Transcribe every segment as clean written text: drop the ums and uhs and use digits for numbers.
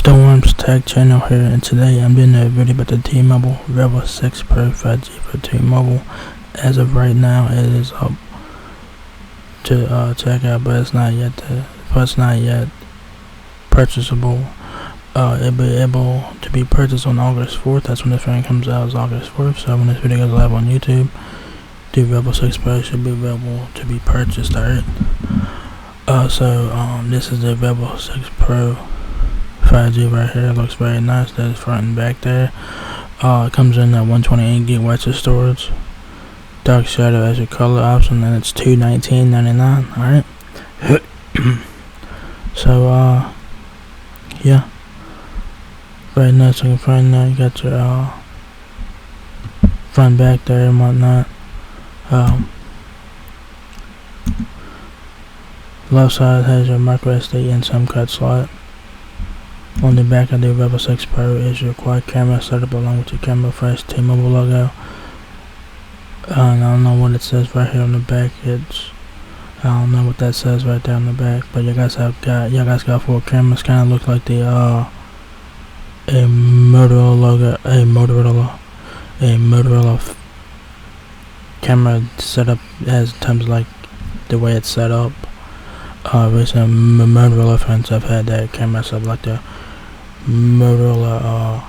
Storm's Tech channel here, and today I'm doing a video about the T-Mobile REVVL 6 Pro 5G for T-Mobile. As of right now, it is up to check out, but it's not yet purchasable. It'll be able to be purchased on August 4th. That's when the phone comes out, is August 4th. So when this video goes live on YouTube, the REVVL 6 Pro should be available to be purchased. Alright. This is the REVVL 6 Pro 5G right here. It looks very nice. There's front and back there. It comes in at 128 gigabytes of storage. Dark shadow as your color option, and it's $219.99. Alright. Yeah. Very nice looking front now. You got your front back there and whatnot. Left side has your micro SD and SIM card slot. On the back of the REVVL 6 Pro is your quad camera setup along with your camera fresh T-Mobile logo. And I don't know what it says right here on the back. I don't know what that says right there on the back. But you guys got 4 cameras. Kind of look like the a Motorola logo, a Motorola camera setup as terms like the way it's set up. Recent Motorola phones have had that camera set up like the Motorola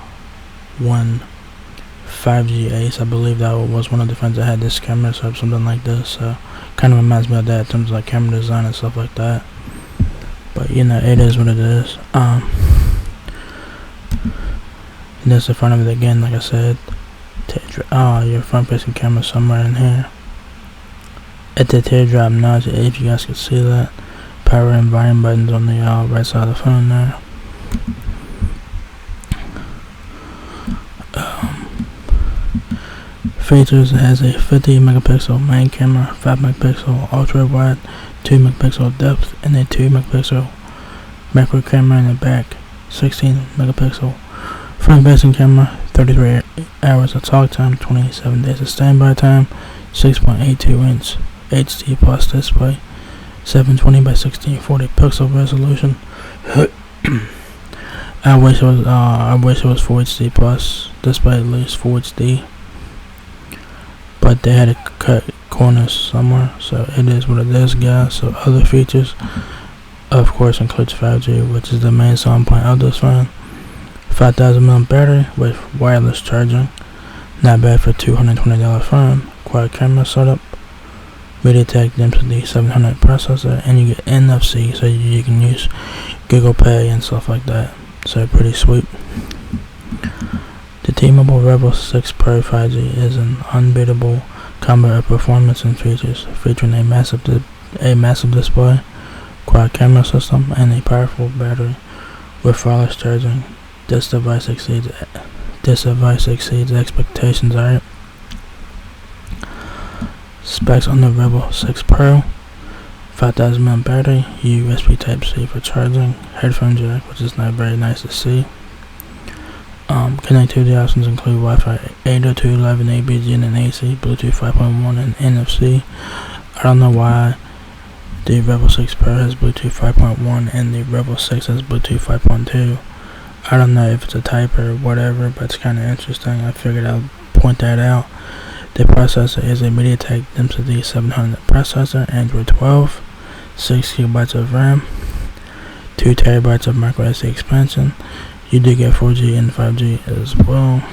1 5G Ace. I believe that was one of the phones that had this camera set up, something like this. So kind of reminds me of that in terms of like camera design and stuff like that. But you know, it is what it is. And that's the front of it again, like I said. Your front facing camera somewhere in here. At the teardrop notch, if you guys can see that. Power and volume buttons on the right side of the phone there. Features: it has a 50 megapixel main camera, 5 megapixel ultra wide, 2 megapixel depth, and a 2 megapixel macro camera in the back, 16 megapixel front facing camera, 33 hours of talk time, 27 days of standby time, 6.82 inch HD plus display, 720 by 1640 pixel resolution. I wish it was Full HD plus display, at least Full HD. But they had to cut corners somewhere, so it is what it is, guys. So other features, of course, includes 5G, which is the main selling point of this phone. 5,000 mAh battery with wireless charging, not bad for a $220 phone. Quad camera setup, MediaTek Dimensity 700 processor, and you get NFC, so you can use Google Pay and stuff like that. So pretty sweet. The T-Mobile REVVL 6 Pro 5G is an unbeatable combo of performance and features, featuring a massive display, quad camera system, and a powerful battery with wireless charging. This device exceeds expectations. Alright. Specs on the REVVL 6 Pro: 5,000 mAh battery, USB Type-C for charging, headphone jack, which is not very nice to see. Connectivity options include Wi-Fi 802.11 ABG and AC, Bluetooth 5.1 and NFC. I don't know why the REVVL 6 Pro has Bluetooth 5.1 and the REVVL 6 has Bluetooth 5.2. I don't know if it's a type or whatever, but it's kind of interesting. I figured I'd point that out. The processor is a MediaTek Dimensity 700 processor, Android 12, 6 GB of RAM, 2 TB of micro SD expansion. You do get 4G and 5G as well.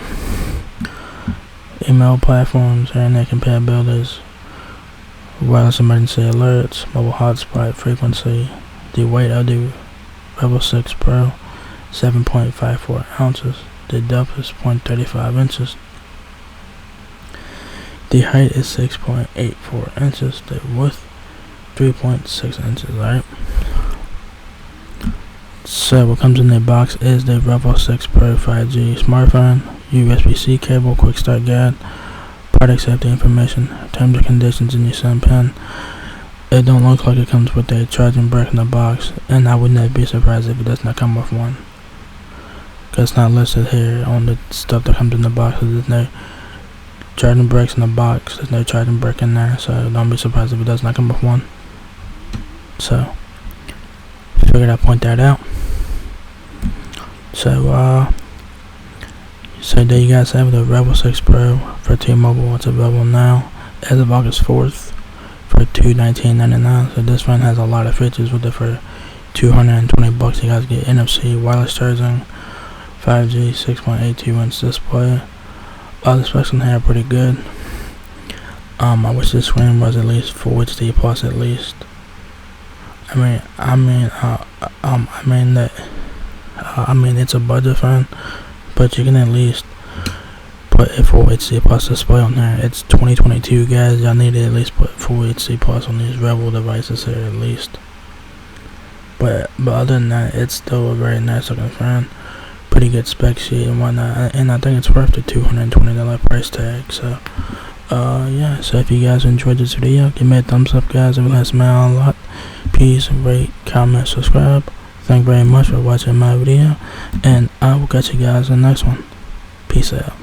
Email platforms, internet compatibilities, wireless emergency alerts, mobile hotspot frequency. The weight of the REVVL 6 Pro, 7.54 ounces. The depth is 0.35 inches. The height is 6.84 inches. The width 3.6 inches. Alright. So what comes in the box is the REVVL 6 Pro 5G smartphone, USB-C cable, quick start guide, product safety information, terms and conditions in your SIM pin. It don't look like it comes with a charging brick in the box, and I would not be surprised if it does not come with one, because it's not listed here on the stuff that comes in the box. There's no charging bricks in the box, there's no charging brick in there, so don't be surprised if it does not come with one. So figured I'd point that out. So there you guys have the REVVL 6 Pro for T-Mobile. It's available now as of August 4th for $219.99. So this phone has a lot of features with it for $220. You guys get NFC, wireless charging, 5G, 6.82-inch display. The specs on here are pretty good. I wish this screen was at least Full HD plus at least. I mean it's a budget phone, but you can at least put a Full HD plus display on there. It's 2022, guys. Y'all need to at least put Full HD plus on these REVVL devices here at least. But other than that, it's still a very nice looking phone. Pretty good spec sheet and whatnot, and I think it's worth the $220 price tag. So yeah, so if you guys enjoyed this video, give me a thumbs up, guys. It will help me out a lot. Please rate, comment, subscribe. Thank you very much for watching my video, and I will catch you guys in the next one. Peace out.